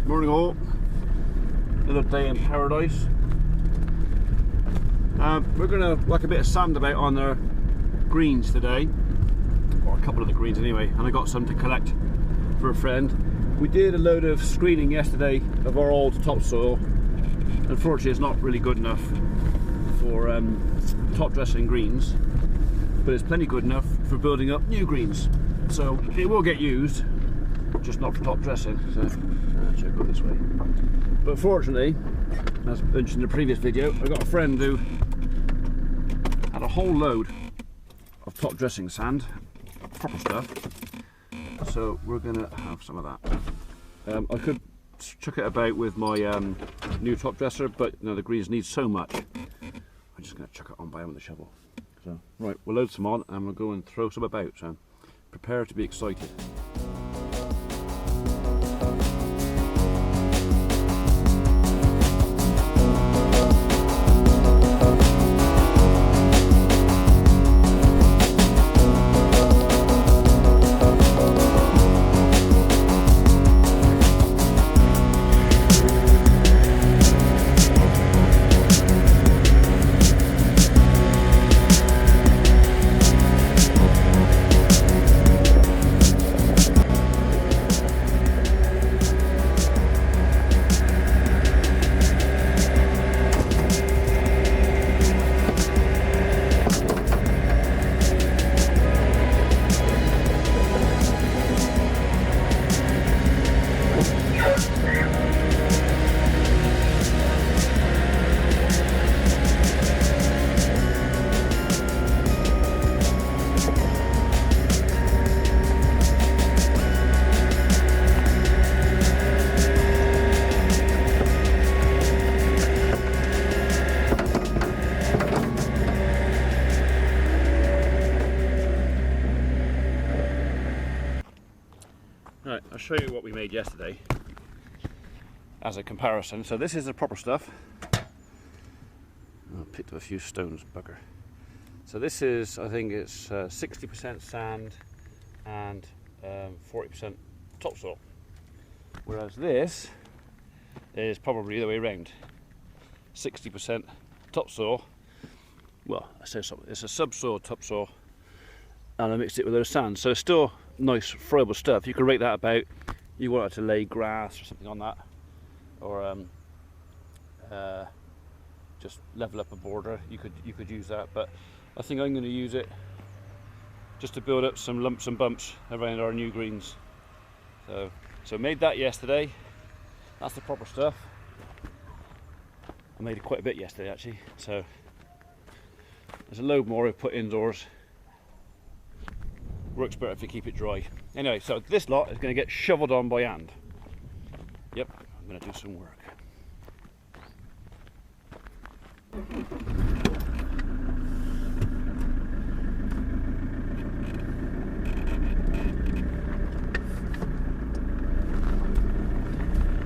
Morning all. Another day in paradise. We're going to whack a bit of sand about on our greens today, or a couple of the greens anyway, and I got some to collect for a friend. We did a load of screening yesterday of our old topsoil. Unfortunately it's not really good enough for top dressing greens, but it's plenty good enough for building up new greens. So it will get used, just not for top dressing. So should go this way. But fortunately, as mentioned in the previous video, I got a friend who had a whole load of top dressing sand, proper stuff. So we're gonna have some of that. I could chuck it about with my new top dresser, but no, the greens need so much. I'm just gonna chuck it on by with the shovel. So right, we'll load some on and we'll go and throw some about. So prepare to be excited. Right, I'll show you what we made yesterday as a comparison. So this is the proper stuff. I picked up a few stones, bugger. So this is, I think it's 60% sand and 40% topsoil. Whereas this is probably the way around. 60% topsoil. Well, I say something. It's a subsoil topsoil, and I mixed it with a little sand. So it's still nice friable stuff. You can rake that about. You want it to lay grass or something on that, or just level up a border. You could use that, but I think I'm going to use it just to build up some lumps and bumps around our new greens. So made that yesterday. That's the proper stuff. I made quite a bit yesterday actually. So there's a load more I put indoors. Works better if you keep it dry. Anyway, so this lot is going to get shoveled on by hand. Yep, I'm going to do some work.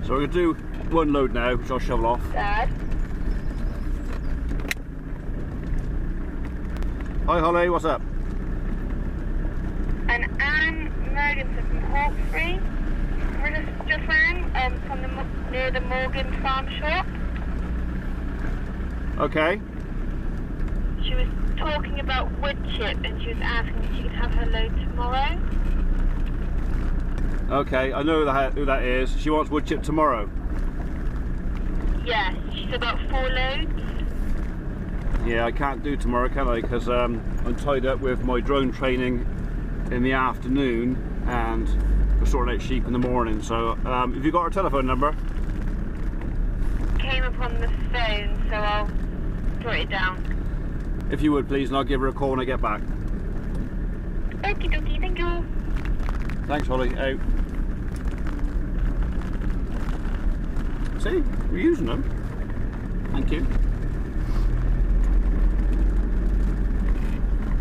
So we're going to do one load now, which I'll shovel off. Dad? Hi Holly, what's up? And Anne Mergenson from Hawkesbury just rang from near the Morgan Farm Shop. Okay. She was talking about Woodchip and she was asking if she could have her load tomorrow. Okay, I know who that is. She wants Woodchip tomorrow. Yeah, she's about 4 loads. Yeah, I can't do tomorrow, can I? Because I'm tied up with my drone training in the afternoon and we're sorting out sheep in the morning. So have you got our telephone number? Came up on the phone, so I'll jot it down. If you would please, and I'll give her a call when I get back. Okie dokie, thank you. Thanks Holly, out. See, we're using them. Thank you.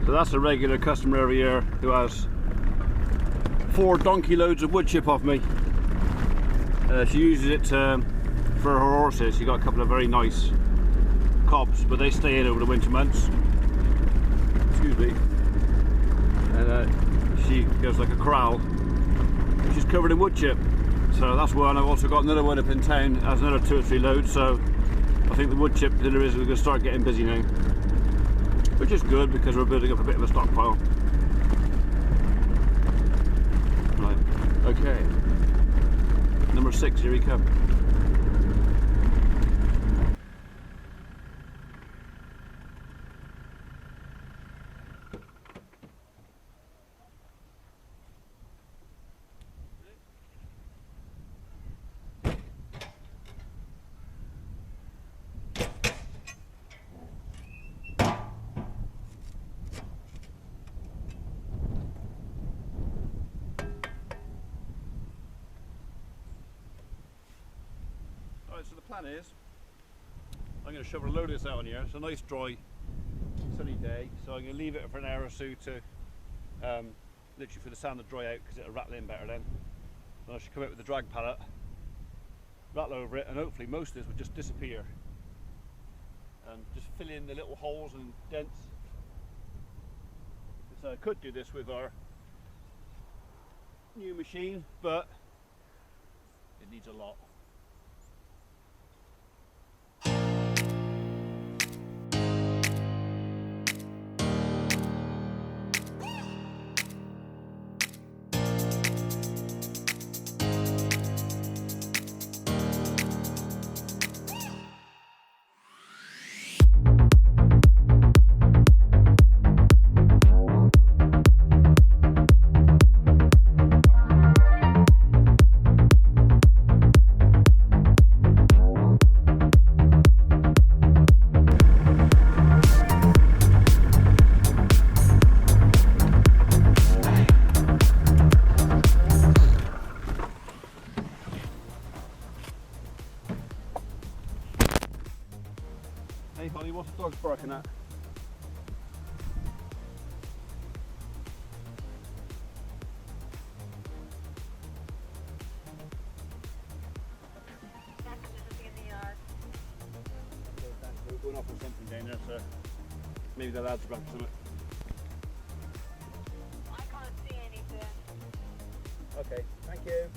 So that's a regular customer every year who has 4 donkey loads of wood chip off me. She uses it for her horses. She got a couple of very nice cobs, but they stay in over the winter months. Excuse me. And she goes like a corral. She's covered in wood chip. So that's one. I've also got another one up in town as another 2 or 3 loads, so I think the wood chip deliveries are going to start getting busy now, which is good because we're building up a bit of a stockpile. Right, okay, number 6, here we come. So the plan is, I'm going to shovel a load of this out on here. It's a nice dry sunny day, so I'm going to leave it for an hour or so to literally for the sand to dry out, because it'll rattle in better then. And I should come out with the drag pallet, rattle over it, and hopefully most of this will just disappear and just fill in the little holes and dents. So I could do this with our new machine, but it needs a lot. Hey Holly, what's the dog's barking at? We're going off on something down there, so maybe the lads grabbed something. I can't see anything. Okay, thank you.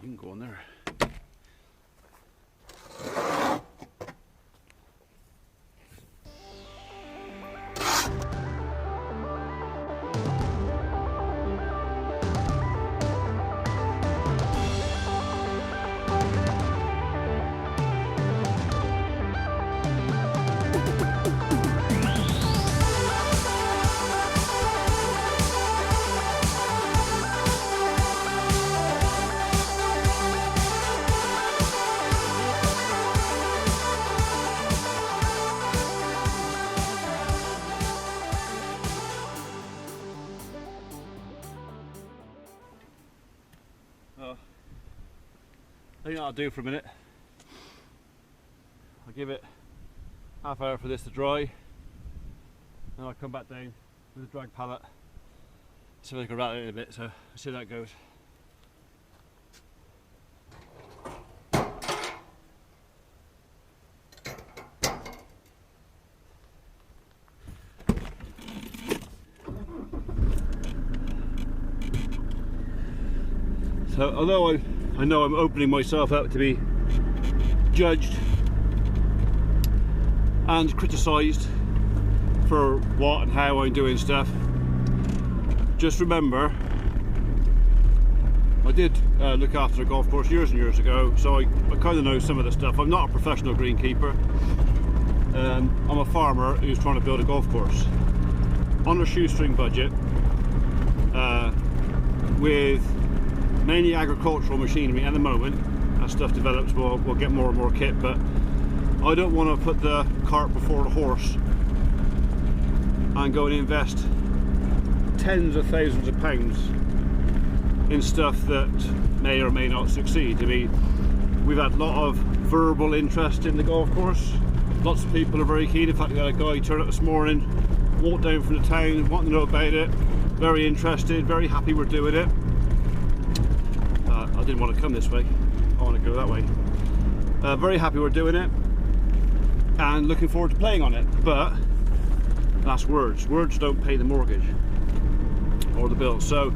You can go in there. I think that'll do for a minute. I'll give it half hour for this to dry, and I'll come back down with a drag pallet, see if I can rattle it in a bit, so let's see how that goes. So although I know I'm opening myself up to be judged and criticised for what and how I'm doing stuff, just remember I did look after a golf course years and years ago, so I kind of know some of the stuff. I'm not a professional greenkeeper. I'm a farmer who's trying to build a golf course on a shoestring budget, with mainly agricultural machinery at the moment. As stuff develops, we'll get more and more kit, but I don't want to put the cart before the horse and go and invest tens of thousands of pounds in stuff that may or may not succeed. I mean, we've had a lot of verbal interest in the golf course. Lots of people are very keen. In fact, we had a guy turn up this morning, walked down from the town, wanting to know about it, very interested, very happy we're doing it. I didn't want to come this way, I want to go that way. Very happy we're doing it and looking forward to playing on it, but that's words. Words don't pay the mortgage or the bills. So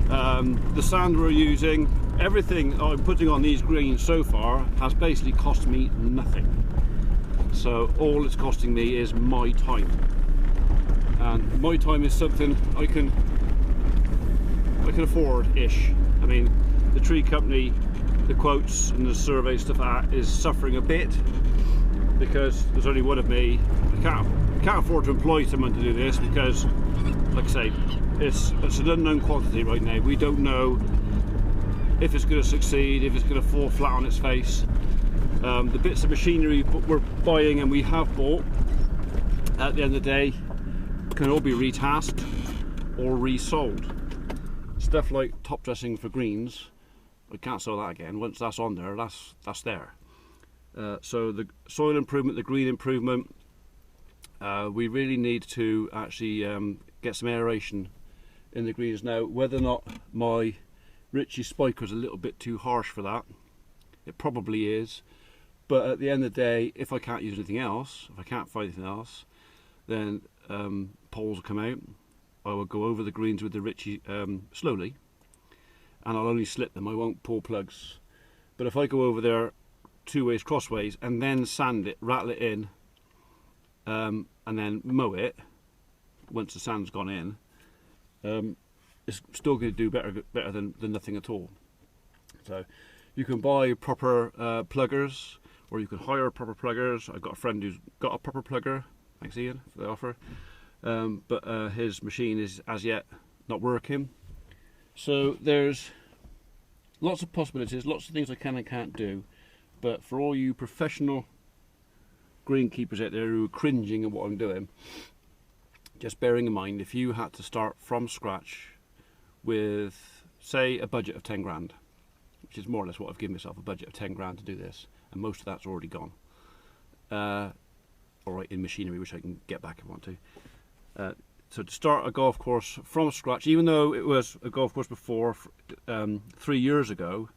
the sand we're using, everything I'm putting on these greens so far has basically cost me nothing. So all it's costing me is my time, and my time is something I can afford-ish. I mean, the tree company, the quotes and the survey stuff is suffering a bit because there's only one of me. I can't afford to employ someone to do this because, like I say, it's an unknown quantity right now. We don't know if it's going to succeed, if it's going to fall flat on its face. The bits of machinery we're buying and we have bought, at the end of the day, can all be retasked or resold. Stuff like top dressing for greens, we can't sell that again. Once that's on there, that's there. So the soil improvement, the green improvement, we really need to actually get some aeration in the greens now. Whether or not my Ritchie spiker is a little bit too harsh for that, it probably is. But at the end of the day, if I can't use anything else, if I can't find anything else, then poles will come out. I will go over the greens with the Ritchie slowly, and I'll only slip them. I won't pull plugs. But if I go over there two ways, crossways, and then sand it, rattle it in, and then mow it once the sand's gone in, it's still going to do better than nothing at all. So you can buy proper pluggers, or you can hire proper pluggers. I've got a friend who's got a proper plugger. Thanks, Ian, for the offer. But his machine is as yet not working. So there's lots of possibilities, lots of things I can and can't do. But for all you professional greenkeepers out there who are cringing at what I'm doing, just bearing in mind, if you had to start from scratch with, say, a budget of 10 grand, which is more or less what I've given myself, a budget of 10 grand to do this, and most of that's already gone. Alright, in machinery, which I can get back if I want to. So to start a golf course from scratch, even though it was a golf course before 3 years ago,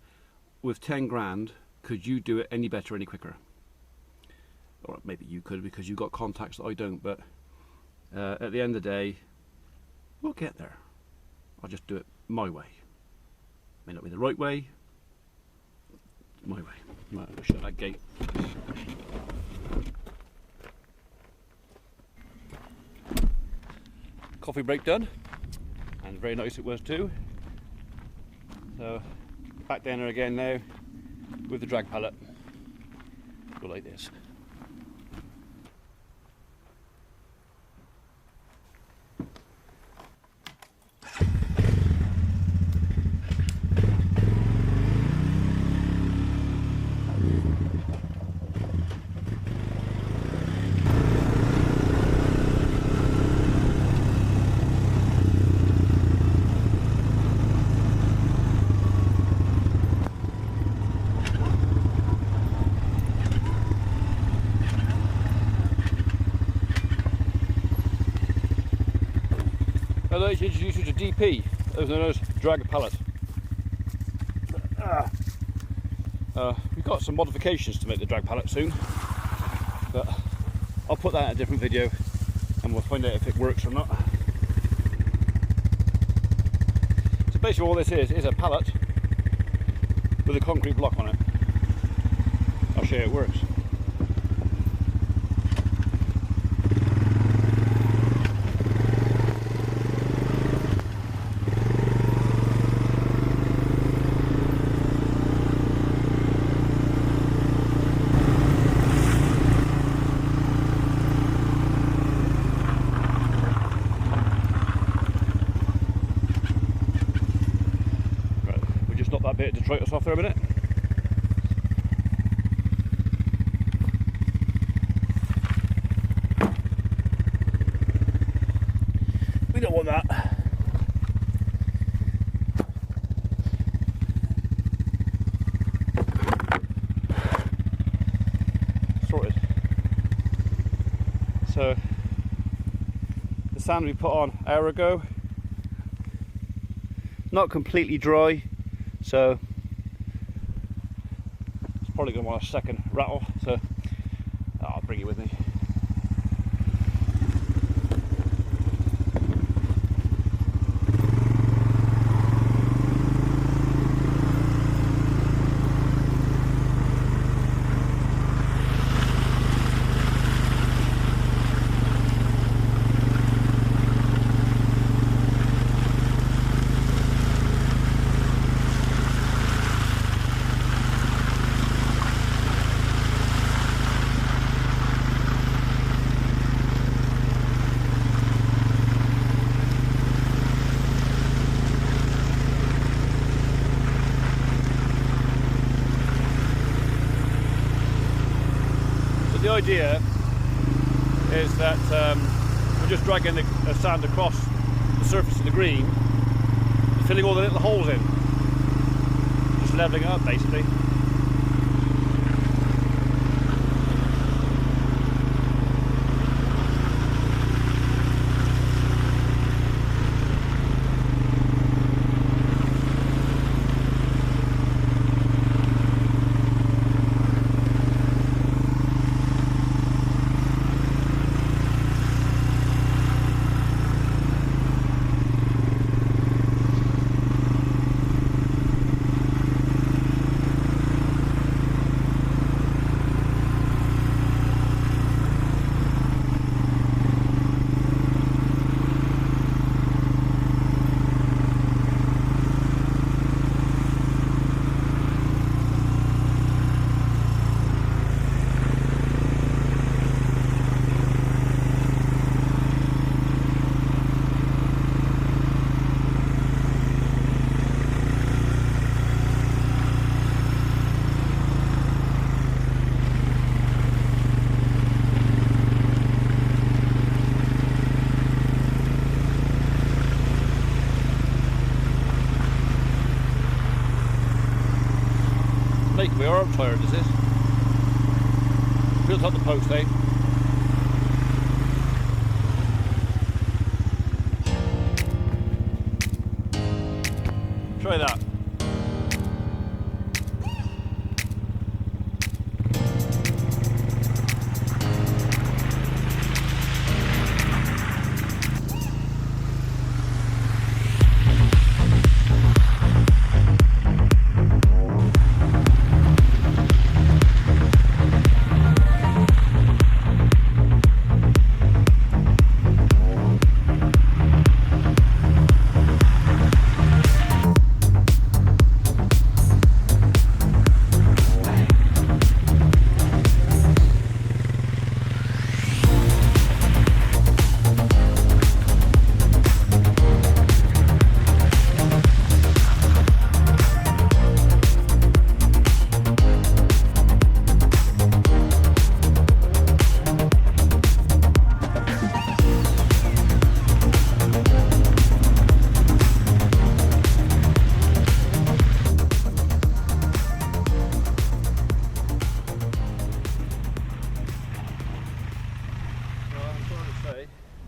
with 10 grand, could you do it any better, any quicker? Or maybe you could because you got contacts that I don't, but at the end of the day, we'll get there. I'll just do it my way. May not be the right way, my way. Might have to shut that gate. Coffee break done, and very nice it was too. So back down there again now with the drag pallet. Go like this. I'd like to introduce you to DP, those known as drag pallet. We've got some modifications to make the drag pallet soon, but I'll put that in a different video and we'll find out if it works or not. So basically all this is a pallet with a concrete block on it. I'll show you how it works. bit of detritus off there a minute. We don't want that. Sorted. So the sand we put on an hour ago, not completely dry, so it's probably going to want a second rattle, so I'll bring it with me. The idea is that we're just dragging the sand across the surface of the green, filling all the little holes in, just levelling it up basically. We are up tired, this is. Built up the post, eh? Try that.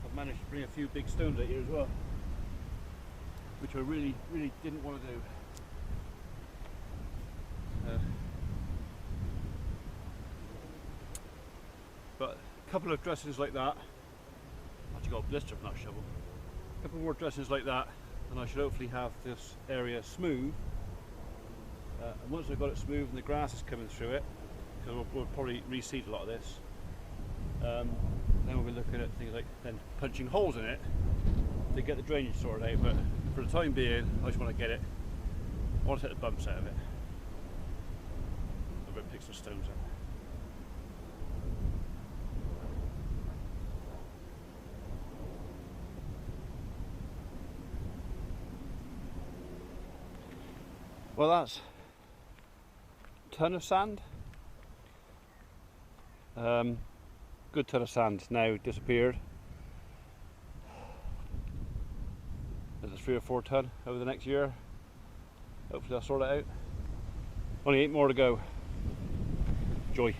I've managed to bring a few big stones out here as well, which I really didn't want to do. But a couple of dressings like that, I actually got a blister from that shovel. A couple more dressings like that, and I should hopefully have this area smooth. And once I've got it smooth and the grass is coming through it, because we'll probably reseed a lot of this, then we'll be looking at things like then punching holes in it to get the drainage sorted out. But for the time being, I just want to get it. I want to take the bumps out of it. I'm going to pick some stones up. Well, that's a ton of sand. Good ton of sand now disappeared. There's a 3 or 4 ton over the next year. Hopefully I'll sort it out. Only 8 more to go. Joy.